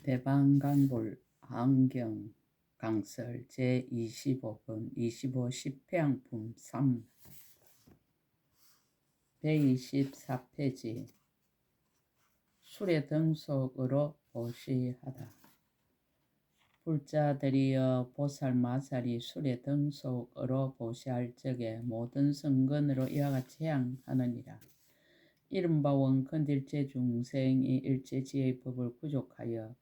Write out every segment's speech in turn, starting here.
대방간볼 안경 강설 제25번 25 10회양품 3 124페이지 술의 등속으로 보시하다. 불자들이여 보살마살이 술의 등속으로 보시할 적에 모든 성근으로 이와 같이 해양하느니라. 이른바 원컨딜체 중생이 일체지의 법을 부족하여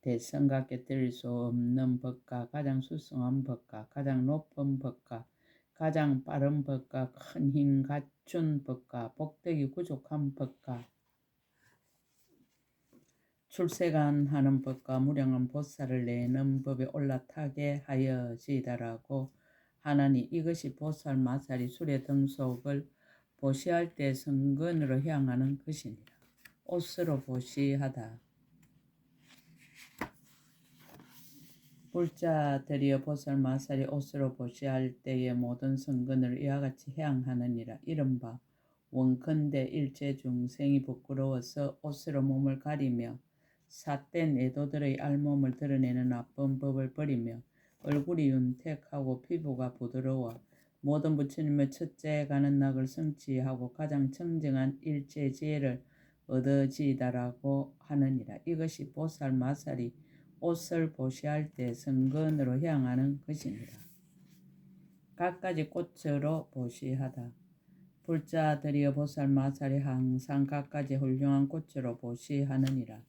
대성각에 들릴 수 없는 법과 가장 수승한 법과 가장 높은 법과 가장 빠른 법과 큰 힘 갖춘 법과 복덕이 부족한 법과 출세간하는 법과 무량한 보살을 내는 법에 올라타게 하여지다라고 하나니 이것이 보살 마살이 술의 등속을 보시할 때 성근으로 향하는 것이니라. 옷으로 보시하다. 불자들이여 보살 마살이 옷으로 보시할 때의 모든 성근을 이와 같이 향하느니라. 이른바 원컨대 일체 중생이 부끄러워서 옷으로 몸을 가리며 삿된 애도들의 알몸을 드러내는 나쁜 법을 버리며 얼굴이 윤택하고 피부가 부드러워 모든 부처님의 첫째 가는 낙을 성취하고 가장 청정한 일체 지혜를 얻어지다라고 하느니라. 이것이 보살 마살이 옷을 보시할 때 성근으로 향하는 것이니라. 갖가지 꽃으로 보시하다. 불자들이여 보살 마살이 항상 갖가지 훌륭한 꽃으로 보시하느니라.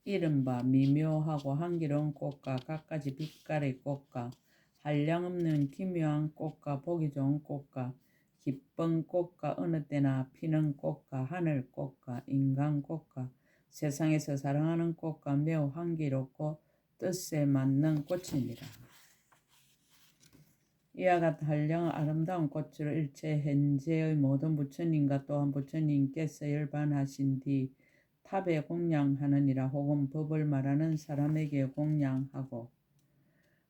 이른바 미묘하고 향기로운 꽃과 갖가지 빛깔의 꽃과 한량없는 기묘한 꽃과 보기 좋은 꽃과 기쁜 꽃과 어느 때나 피는 꽃과 하늘꽃과 인간꽃과 세상에서 사랑하는 꽃과 매우 향기롭고 뜻에 맞는 꽃이니라. 이와 같은 한량한 아름다운 꽃으로 일체 현재의 모든 부처님과 또한 부처님께서 열반하신 뒤 탑에 공양하느니라. 혹은 법을 말하는 사람에게 공양하고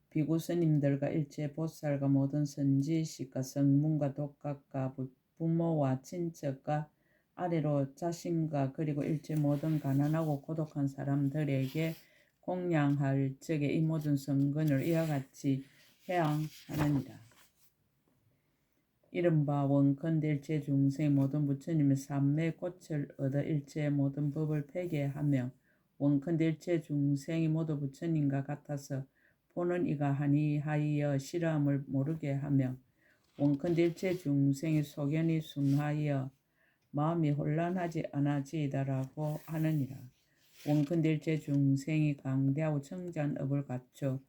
비구스님들과 일체 보살과 모든 선지식과 성문과 독각과 부모와 친척과 아래로 자신과 그리고 일체 모든 가난하고 고독한 사람들에게 공양할 적에 이 모든 성근을 이와 같이 해양하느니라. 이른바 원컨대 일체 중생 모든 부처님의 삼매의 꽃을 얻어 일체 모든 법을 폐기하며 원컨대 일체 중생이 모두 부처님과 같아서 보는 이가 한이하여 싫어함을 모르게 하며 원컨대 일체 중생이 소견이 순하여 마음이 혼란하지 않아지다라고 하느니라. 원컨대 일체 중생이 강대하고 청정한 업을 갖춰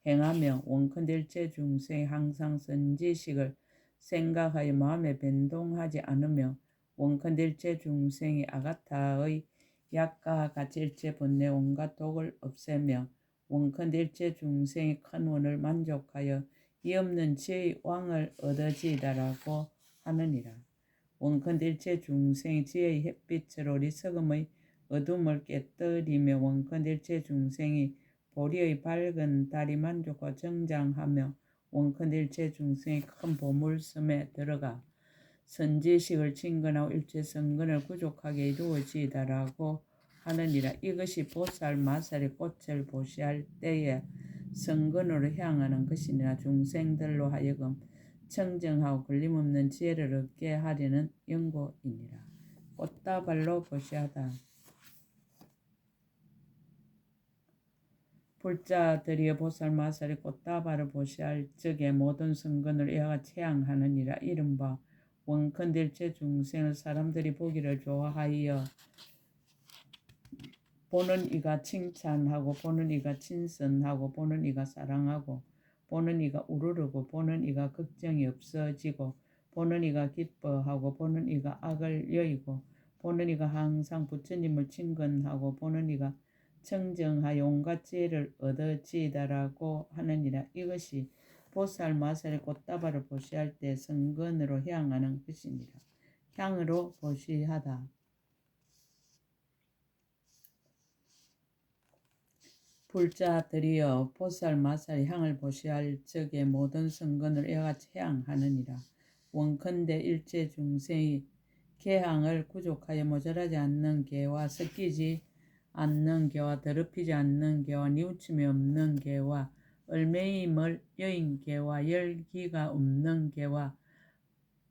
행하며 원컨대 일체 중생이 항상 선지식을 생각하여 마음에 변동하지 않으며 원컨대 일체 중생이 아가타의 약과 같이 일체 번뇌 온갖 독을 없애며 원컨대 일체 중생이 큰 원을 만족하여 이 없는 지의 왕을 얻어지다라고 하느니라. 원컨대 일체 중생이 지혜의 햇빛으로 리석음의 어둠을 깨뜨리며 원컨대 일체 중생이 보리의 밝은 달이 만족하고 정장하며 원컨대 일체 중생이 큰 보물섬에 들어가 선지식을 친근하고 일체 성근을 구족하게 이루어지다라고 하느니라. 이것이 보살 마살이 꽃을 보시할 때에 성근으로 향하는 것이니라. 중생들로 하여금 청정하고 걸림없는 지혜를 얻게 하려는 연고이니라. 꽃다발로 보시하다. 불자들이여 보살 마살이 꽃다발을 보시할 적에 모든 성근을 이와 같이 향하느니라. 이른바 원컨대 일체 중생을 사람들이 보기를 좋아하여 보는 이가 칭찬하고 보는 이가 친선하고 보는 이가 사랑하고 보는 이가 우르르고 보는 이가 걱정이 없어지고 보는 이가 기뻐하고 보는 이가 악을 여의고 보는 이가 항상 부처님을 친근하고 보는 이가 청정하여 온갖 지혜를 얻어지다라고 하느니라. 이것이 보살 마살의 꽃다발을 보시할 때 성근으로 향하는 것이니라. 향으로 보시하다. 불자들이여 보살 마살의 향을 보시할 적에 모든 성근을 이와 같이 향하느니라. 원컨대 일체 중생이 개향을 구족하여 모자라지 않는 개와 섞이지 않는 개와 더럽히지 않는 개와 뉘우침이 없는 개와 얼매이 여인 개와 열기가 없는 개와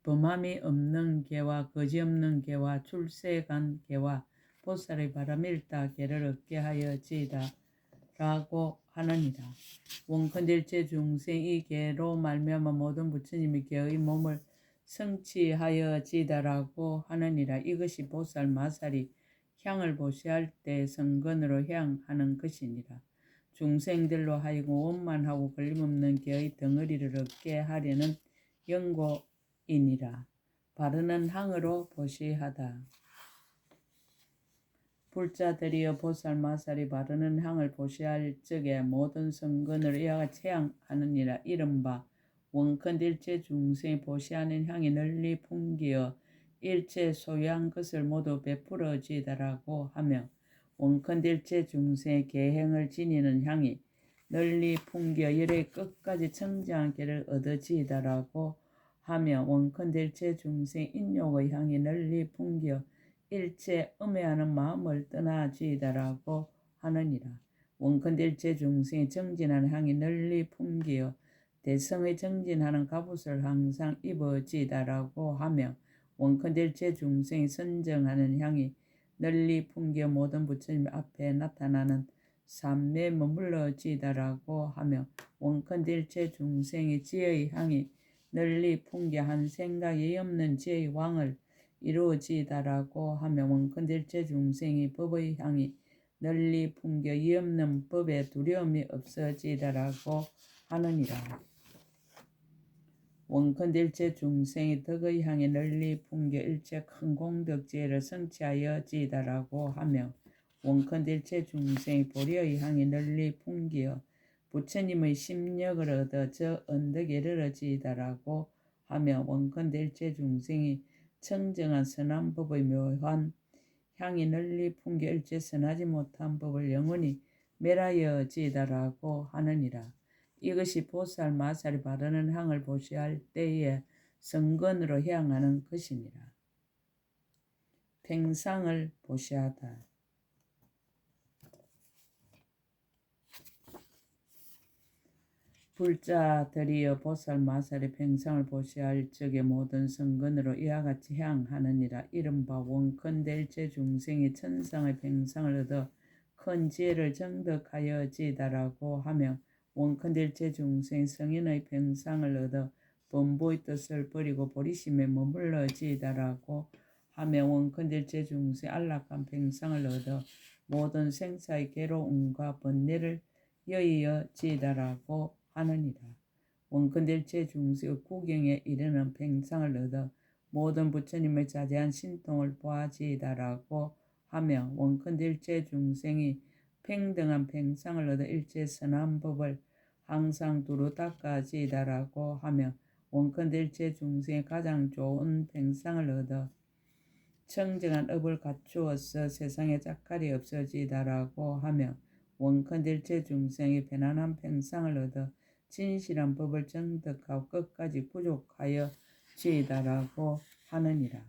범함이 없는 개와 거지 없는 개와 출세간 개와 보살의 바람이 일다 개를 얻게 하여지이다 라고 하느니라. 원컨대일체 중생 이 개로 말미암아 모든 부처님이 개의 몸을 성취하여지다라고 하느니라. 이것이 보살 마살이 향을 보시할 때 성근으로 향하는 것이니라. 중생들로 하여금 원만하고 걸림없는 개의 덩어리를 얻게 하려는 연고이니라. 바르는 항으로 보시하다. 불자들이여 보살 마살이 바르는 향을 보시할 적에 모든 성근을 이와 같이 향하느니라. 이른바 원컨대 일체 중생이 보시하는 향이 널리 풍기어 일체 소유한 것을 모두 베풀어지다라고 하며 원컨대 일체 중생의 계행을 지니는 향이 널리 풍기어 열의 끝까지 청정한 길을 얻어지다라고 하며 원컨대 일체 중생의 인욕의 향이 널리 풍기어 일체 음해하는 마음을 떠나지다라고 하느니라. 원컨대 일체 중생의 정진하는 향이 널리 풍기어 대성의 정진하는 갑옷을 항상 입어지다라고 하며 원컨대 일체 중생이 선정하는 향이 널리 풍기어 모든 부처님 앞에 나타나는 삼매에 머물러지다라고 하며 원컨대 일체 중생의 지혜의 향이 널리 풍기어 한 생각이 없는 지혜의 왕을 이루어지다라고 하며 원컨대 일체 중생이 법의 향이 널리 풍겨 이 없는 법에 두려움이 없어지다라고 하느니라. 원컨대 일체 중생이 덕의 향이 널리 풍겨 일체 큰 공덕지혜를 성취하여지다라고 하며 원컨대 일체 중생이 보리의 향이 널리 풍기어 부처님의 심력을 얻어 저 언덕에 이르러지다라고 하며 원컨대 일체 중생이 청정한 선한 법의 묘한 향이 널리 풍겨 일체 선하지 못한 법을 영원히 멸하여지다라고 하느니라. 이것이 보살 마살이 바르는 향을 보시할 때에 성근으로 향하는 것이니라. 팽상을 보시하다. 불자들이여 보살 마살의 팽상을 보시할 적에 모든 성근으로 이와 같이 향하느니라. 이른바 원컨대 일체 중생이 천상의 팽상을 얻어 큰 지혜를 정득하여지다라고 하며 원컨대 일체 중생 성인의 팽상을 얻어 범보의 뜻을 버리고 보리심에 머물러지다라고 하며 원컨대 일체 중생 안락한 팽상을 얻어 모든 생사의 괴로움과 번뇌를 여의어지다라고 하느니라. 원컨대 일체 중생의 구경에 이르는 팽상을 얻어 모든 부처님의 자제한 신통을 보아지다라고 하며 원컨대 일체 중생이 평등한 팽상을 얻어 일체 선한 법을 항상 두루 닦아지다라고 하며 원컨대 일체 중생의 가장 좋은 팽상을 얻어 청정한 업을 갖추어서 세상에 짝갈이 없어지다라고 하며 원컨대 일체 중생이 편안한 팽상을 얻어 진실한 법을 정득하고 끝까지 부족하여 지다라고 하느니라.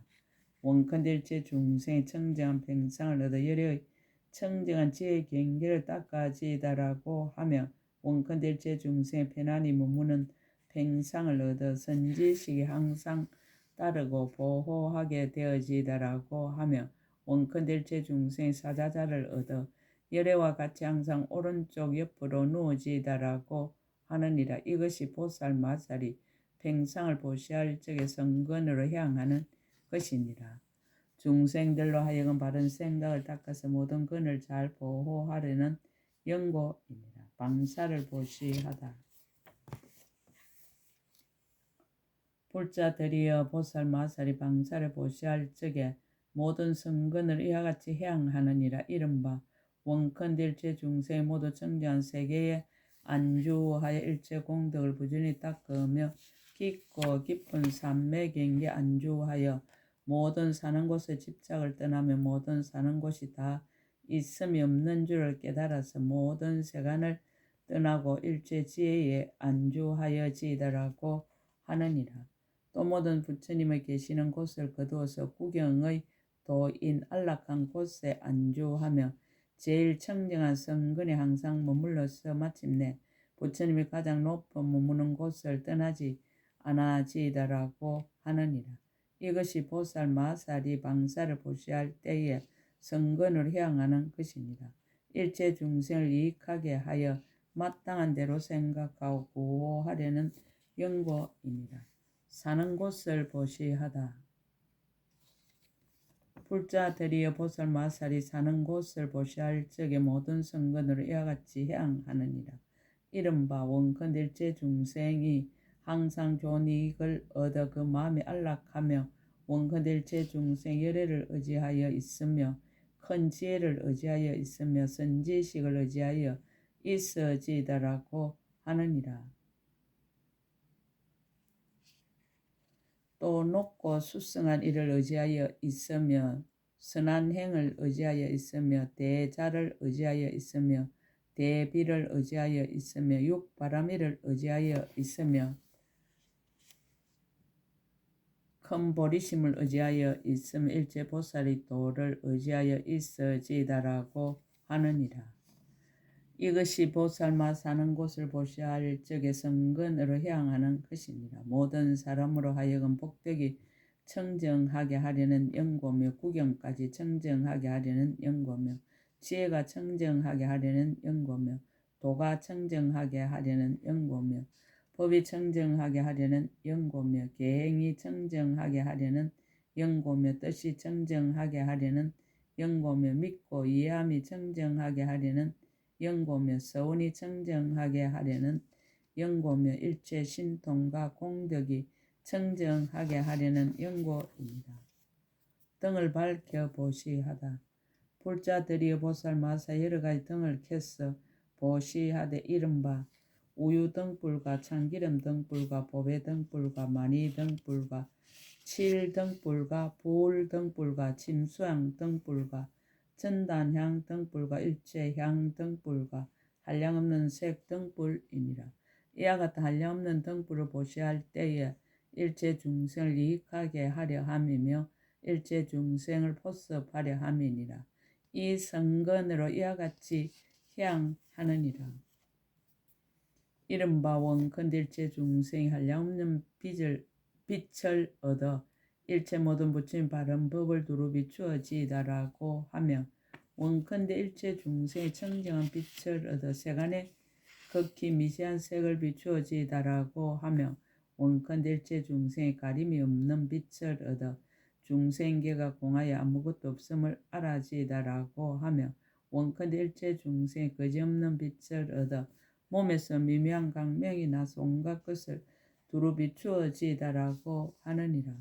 원컨대 일체 중생이 청정한 팽상을 얻어 열의 청정한 지혜의 경계를 닦아지다라고 하며 원컨대 일체 중생의 편안히 머무는 팽상을 얻어 선지식이 항상 따르고 보호하게 되어지다라고 하며 원컨대 일체 중생의 사자자를 얻어 열애와 같이 항상 오른쪽 옆으로 누워지다라고 하느니라. 이것이 보살 마살이 팽상을 보시할 적에 성근으로 향하는 것이니라. 중생들로 하여금 바른 생각을 닦아서 모든 근을 잘 보호하려는 연고이니라. 방사를 보시하다. 불자들이여 보살 마살이 방사를 보시할 적에 모든 성근을 이와 같이 향하느니라. 이른바 원컨대 일체 중생이 모두 청정한 세계에 안주하여 일체 공덕을 부지런히 닦으며 깊고 깊은 삼매경계 안주하여 모든 사는 곳의 집착을 떠나며 모든 사는 곳이 다 있음이 없는 줄을 깨달아서 모든 세간을 떠나고 일체 지혜에 안주하여지다라고 하느니라. 또 모든 부처님의 계시는 곳을 거두어서 구경의 도인 안락한 곳에 안주하며 제일 청정한 성근에 항상 머물러서 마침내 부처님이 가장 높은 머무는 곳을 떠나지 않아지이다라고 하느니라. 이것이 보살 마살이 방사를 보시할 때에 성근으로 향하는 것입니다. 일체 중생을 이익하게 하여 마땅한 대로 생각하고 구호하려는 연고입니다. 사는 곳을 보시하다. 불자들이여 보살 마살이 사는 곳을 보시할 적에 모든 성근으로 이와 같이 향하느니라. 이른바 원컨 일체 중생이 항상 좋은 이익을 얻어 그 마음이 안락하며 원컨 일체 중생 열애를 의지하여 있으며 큰 지혜를 의지하여 있으며 선지식을 의지하여 있어지다라고 하느니라. 또 높고 수승한 이를 의지하여 있으며 선한 행을 의지하여 있으며 대자를 의지하여 있으며 대비를 의지하여 있으며 육바라미를 의지하여 있으며 큰 보리심을 의지하여 있으며 일체 보살이 도를 의지하여 있어지다라고 하느니라. 이것이 보살마 사는 곳을 보시할 적에 성근으로 향하는 것입니다. 모든 사람으로 하여금 복덕이 청정하게 하려는 연고며 구경까지 청정하게 하려는 연고며 지혜가 청정하게 하려는 연고며 도가 청정하게 하려는 연고며 법이 청정하게 하려는 연고며 계행이 청정하게 하려는 연고며 뜻이 청정하게 하려는 연고며 믿고 이해함이 청정하게 하려는 연고며 서운이 청정하게 하려는 연고며 일체 신통과 공덕이 청정하게 하려는 연고입니다. 등을 밝혀 보시하다. 불자들이 보살 마사 여러 가지 등을 켜서 보시하되 이른바 우유 등불과 참기름 등불과 보배 등불과 마니 등불과 칠 등불과 불 등불과 침수향 등불과 전단향 등불과 일체향 등불과 한량없는 색 등불이니라. 이와 같은 한량없는 등불을 보시할 때에 일체 중생을 이익하게 하려 함이며 일체 중생을 포섭하려 함이니라. 이 성근으로 이와 같이 향하느니라. 이른바 원컨대 일체 중생이 한량없는 빛을 얻어 일체 모든 부처님 바른 법을 두루 비추어지다라고 하며 원컨대 일체 중생의 청정한 빛을 얻어 세간에 극히 미세한 색을 비추어지다라고 하며 원컨대 일체 중생의 가림이 없는 빛을 얻어 중생계가 공하여 아무것도 없음을 알아지다라고 하며 원컨대 일체 중생의 거지없는 빛을 얻어 몸에서 미묘한 강명이 나서 온갖 것을 두루 비추어지다라고 하느니라.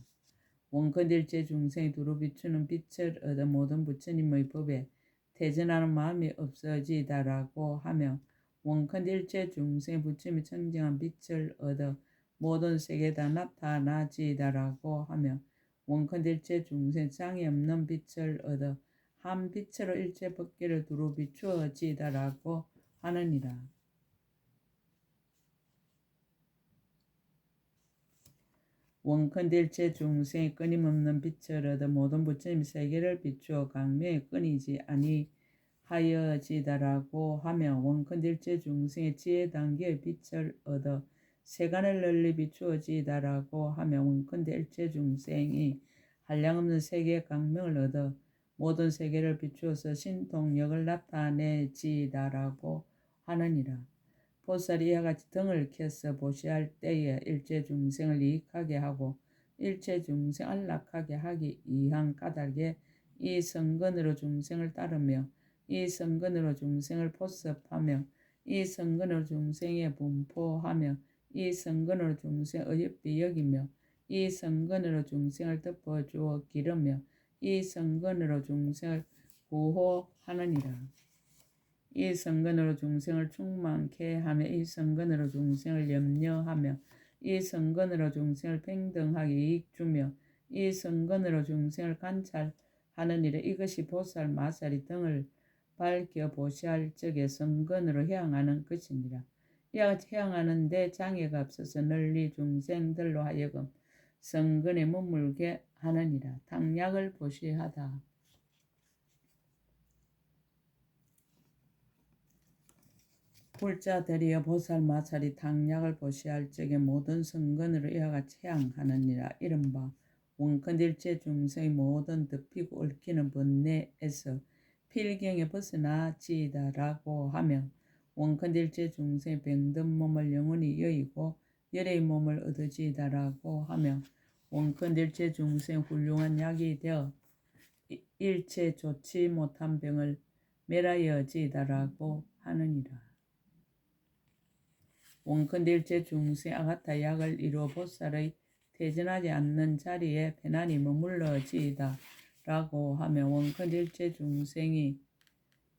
원컨대 일체 중생이 두루 비추는 빛을 얻어 모든 부처님의 법에 태전하는 마음이 없어지다라고 하며 원컨대 일체 중생의 부처님이 청정한 빛을 얻어 모든 세계에다 나타나지다라고 하며 원컨대 일체 중생 장애 없는 빛을 얻어 한 빛으로 일체 법계를 두루 비추어지다라고 하느니라. 원컨대 일체 중생이 끊임없는 빛을 얻어 모든 부처님 세계를 비추어 강명이 끊이지 아니하여지다라고 하며 원컨대 일체 중생의 지혜 단계의 빛을 얻어 세간을 널리 비추어지다라고 하며 원컨대 일체 중생이 한량없는 세계의 강명을 얻어 모든 세계를 비추어서 신통력을 나타내지다라고 하느니라. 보살이 이와 같이 등을 켜서 보시할 때에 일체 중생을 이익하게 하고 일체 중생 안락하게 하기 위한 까닭에 이 성근으로 중생을 따르며 이 성근으로 중생을 포섭하며 이 성근으로 중생에 분포하며 이 성근으로 중생을 어여삐 여기며 이 성근으로 중생을 덮어주어 기르며 이 성근으로 중생을 구호하느니라. 이 성근으로 중생을 충만케 하며 이 성근으로 중생을 염려하며 이 성근으로 중생을 평등하게 이익 주며 이 성근으로 중생을 관찰하느니라. 이것이 보살 마살이 등을 밝혀 보시할 적에 성근으로 향하는 것이니라. 이와 같이 향하는 데 장애가 없어서 널리 중생들로 하여금 성근에 머물게 하느니라. 당약을 보시하다. 불자들이여 보살 마살이 당약을 보시할 적에 모든 성근으로 이와 같이 향하느니라. 이른바 원컨일체 중생의 모든 덮이고 얽히는 번뇌에서 필경에 벗어나지이다라고 하며 원컨일체 중생의 병든 몸을 영원히 여의고 열의 몸을 얻어지이다라고 하며 원컨일체 중생 훌륭한 약이 되어 일체 좋지 못한 병을 멸하여지이다라고 하느니라. 원컨일체 중생 아가타 약을 이루어 보살의 퇴진하지 않는 자리에 편안히 머물러지이다 라고 하며 원컨일체 중생이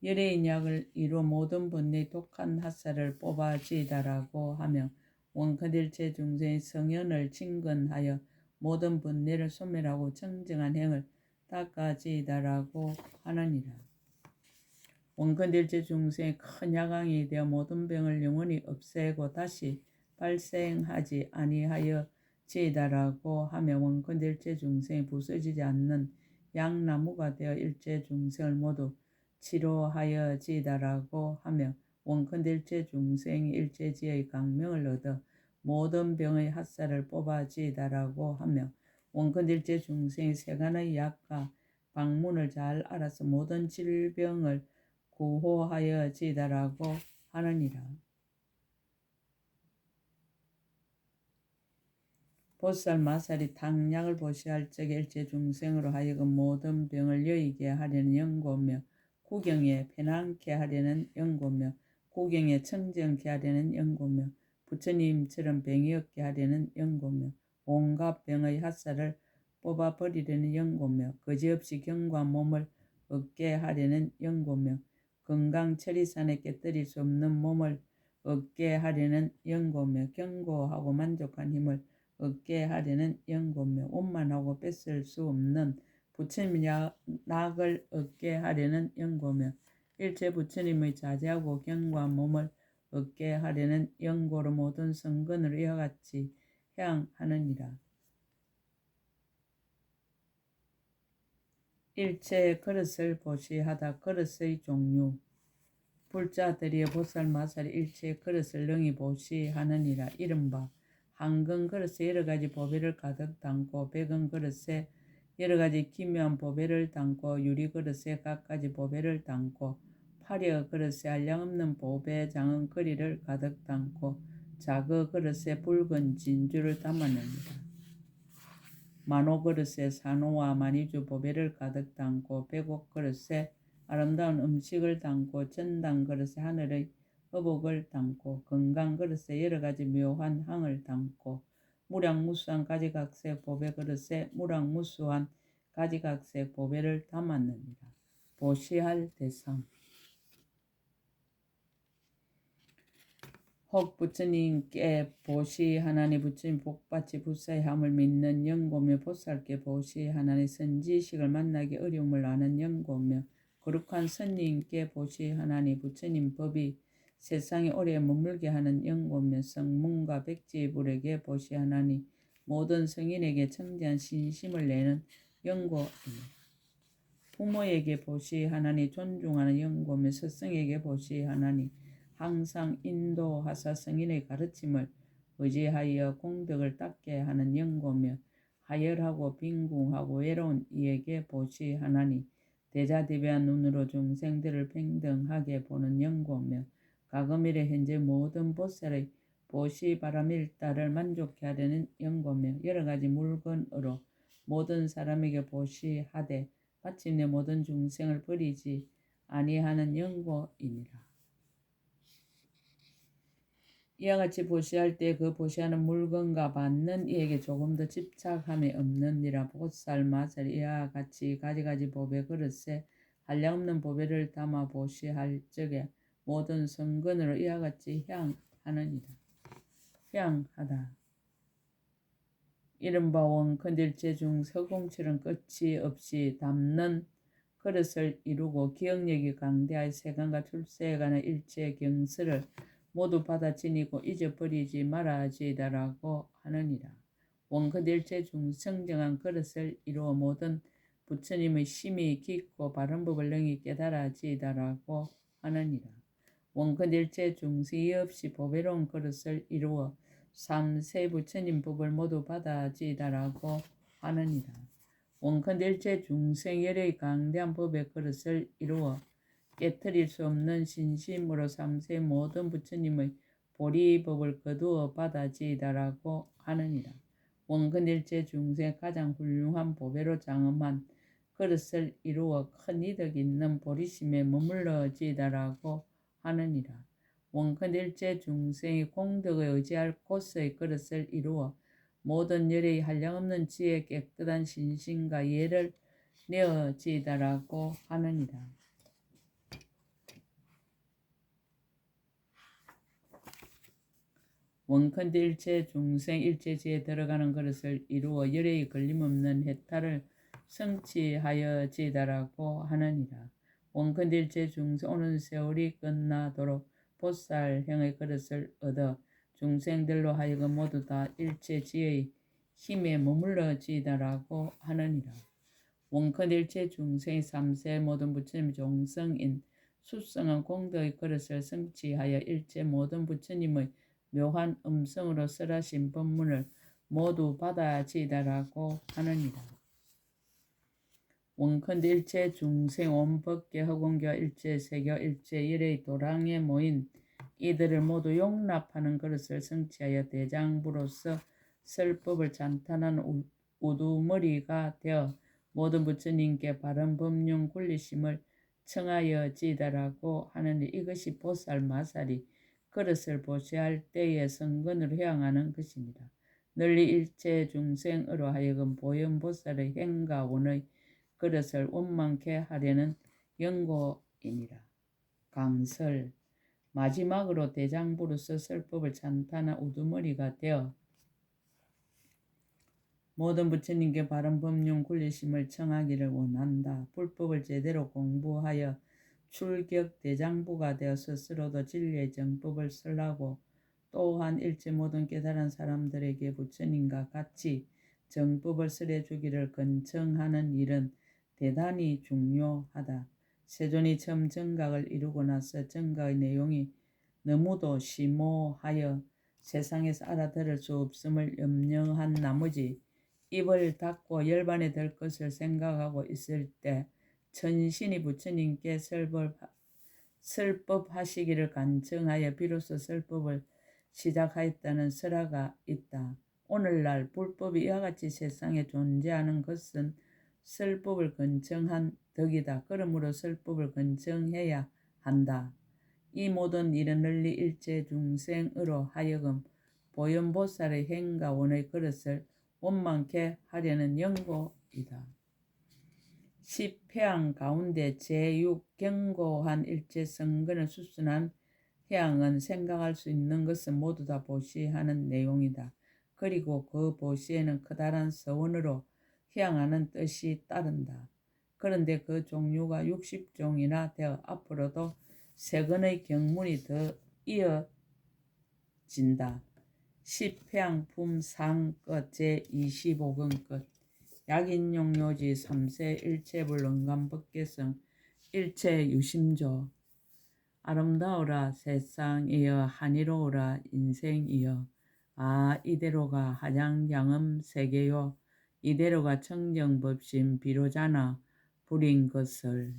열애인 약을 이루어 모든 번뇌의 독한 핫살을 뽑아지이다 라고 하며 원컨일체 중생의 성현을 친근하여 모든 번뇌를 소멸하고 청정한 행을 닦아지이다 라고 하느니라. 원컨일체 중생의 큰 야광이 되어 모든 병을 영원히 없애고 다시 발생하지 아니하여지이다라고 하며 원컨일체 중생이 부서지지 않는 양나무가 되어 일체 중생을 모두 치료하여지이다라고 하며 원컨일체 중생이 일체지의 강명을 얻어 모든 병의 핫살을 뽑아지이다라고 하며 원컨일체 중생이 세간의 약과 방문을 잘 알아서 모든 질병을 구호하여지이다라고 하느니라. 보살 마살이 당약을 보시할 적에 일체 중생으로 하여금 모든 병을 여의게 하려는 연고며 구경에 편안케 하려는 연고며 구경에 청정케 하려는 연고며 부처님처럼 병이 없게 하려는 연고며 온갖 병의 핫살을 뽑아버리려는 연고며 거지없이 견고한 몸을 얻게 하려는 연고며 건강 천리산에 깨뜨릴 수 없는 몸을 얻게 하려는 연고며 견고하고 만족한 힘을 얻게 하려는 연고며 원만하고 뺏을 수 없는 부처님 낙을 얻게 하려는 연고며 일체 부처님의 자제하고 견고한 몸을 얻게 하려는 연고로 모든 성근으로 이와 같이 향하느니라. 일체의 그릇을 보시하다. 그릇의 종류. 불자들이 보살 마살이 일체의 그릇을 능히 보시하느니라. 이른바 황금 그릇에 여러 가지 보배를 가득 담고 백은 그릇에 여러 가지 기묘한 보배를 담고 유리 그릇에 갖가지 보배를 담고 화려 그릇에 한량없는 보배 장은 거리를 가득 담고 자그 그릇에 붉은 진주를 담았느니라. 만호 그릇에 산호와 마니주 보배를 가득 담고 백옥 그릇에 아름다운 음식을 담고 전당 그릇에 하늘의 의복을 담고 건강 그릇에 여러 가지 묘한 향을 담고 무량무수한 가지각색 보배 그릇에 무량무수한 가지각색 보배를 담았느니라. 보시할 대상. 혹 부처님께 보시하나니 부처님 복받치 불사의함을 믿는 영고며 보살께 보시하나니 선지식을 만나기 어려움을 아는 영고며 거룩한 선님께 보시하나니 부처님 법이 세상에 오래 머물게 하는 영고며 성문과 백지불에게 보시하나니 모든 성인에게 청지한 신심을 내는 영고이며 부모에게 보시하나니 존중하는 영고며 스승에게 보시하나니 항상 인도하사 성인의 가르침을 의지하여 공덕을 닦게 하는 영고며 하열하고 빈궁하고 외로운 이에게 보시하나니 대자대비한 눈으로 중생들을 평등하게 보는 영고며 가금일의 현재 모든 보살의 보시 바람일다를 만족케 하려는 영고며 여러 가지 물건으로 모든 사람에게 보시하되 마침내 모든 중생을 버리지 아니하는 영고이니라. 이와 같이 보시할 때 그 보시하는 물건과 받는 이에게 조금도 집착함이 없느니라. 보살 마살 이와 같이 가지가지 보배 그릇에 한량없는 보배를 담아 보시할 적에 모든 성근으로 이와 같이 향하느니라. 향하다. 이른바 원컨일체 중 서공처럼 끝이 없이 담는 그릇을 이루고 기억력이 강대하여 세간과 출세에 관한 일체 경서를 모두 받아 지니고 잊어버리지 말아지이다라고 하느니라. 원컨일체 중 청정한 그릇을 이루어 모든 부처님의 심히 깊고 바른 법을 능히 깨달아지이다라고 하느니라. 원컨 일체 중세 이의 없이 보배로운 그릇을 이루어 3세 부처님 법을 모두 받아지이다라고 하느니라. 원컨 일체 중생 열의 강대한 법의 그릇을 이루어 깨트릴 수 없는 신심으로 3세 모든 부처님의 보리법을 거두어 받아지이다라고 하느니라. 원컨 일체 중생 가장 훌륭한 보배로 장엄한 그릇을 이루어 큰 이득 있는 보리심에 머물러지이다라고 하느니라. 원컨 일체 중생이 공덕에 의지할 곳의 그릇을 이루어 모든 열의 한량없는 지혜 깨끗한 신심과 예를 내어지이다라고 하느니라. 원컨대 일체 중생 일체지에 들어가는 그릇을 이루어 열의 걸림없는 해탈을 성취하여지이다라고 하느니라. 원컨대 일체 중생 오는 세월이 끝나도록 보살형의 그릇을 얻어 중생들로 하여금 모두 다 일체지의 힘에 머물러지이다라고 하느니라. 원컨 일체 중생의 3세 모든 부처님 종성인 수성한 공덕의 그릇을 성취하여 일체 모든 부처님의 묘한 음성으로 설하신 법문을 모두 받아지이다라고 하느니라. 원컨대 일체 중생 온 법계 허공교와 일체 세교 일체 열의 도랑에 모인 이들을 모두 용납하는 그릇을 성취하여 대장부로서 설법을 찬탄하는 우두머리가 되어 모든 부처님께 바른 법륜 굴리심을 청하여지이다라고 하느니 이것이 보살 마살이 그릇을 보시할 때의 성근으로 향하는 것입니다. 널리 일체 중생으로 하여금 보현보살의 행과 원의 그릇을 원만케 하려는 연고이니라. 강설 마지막으로 대장부로서 설법을 찬탄한 우두머리가 되어 모든 부처님께 바른 법륜 굴리심을 청하기를 원한다. 불법을 제대로 공부하여 출격 대장부가 되어 스스로도 진리의 정법을 설하고 또한 일체 모든 깨달은 사람들에게 부처님과 같이 정법을 설해주기를 근청하는 일은 대단히 중요하다. 세존이 처음 정각을 이루고 나서 정각의 내용이 너무도 심오하여 세상에서 알아들을 수 없음을 염려한 나머지 입을 닫고 열반에 들 것을 생각하고 있을 때 천신이 부처님께 설법하시기를 간청하여 비로소 설법을 시작하였다는 설화가 있다. 오늘날 불법이 이와 같이 세상에 존재하는 것은 설법을 근청한 덕이다. 그러므로 설법을 근청해야 한다. 이 모든 일은 널리 일체 중생으로 하여금 보현보살의 행과 원의 그릇을 원만케 하려는 연고이다. 10회양 가운데 제6 견고한 일체 성근을 수순한 회양은 생각할 수 있는 것은 모두 다 보시하는 내용이다. 그리고 그 보시에는 커다란 서원으로 회양하는 뜻이 따른다. 그런데 그 종류가 60종이나 되어 앞으로도 세근의 경문이 더 이어진다. 10회양품 상끝 제25근 끝 약인용요지 3세 일체불 응감법계성 일체유심조 아름다우라 세상이여 한이로우라 인생이여 아 이대로가 하장양음 세계요 이대로가 청정법심 비로자나 불인 것을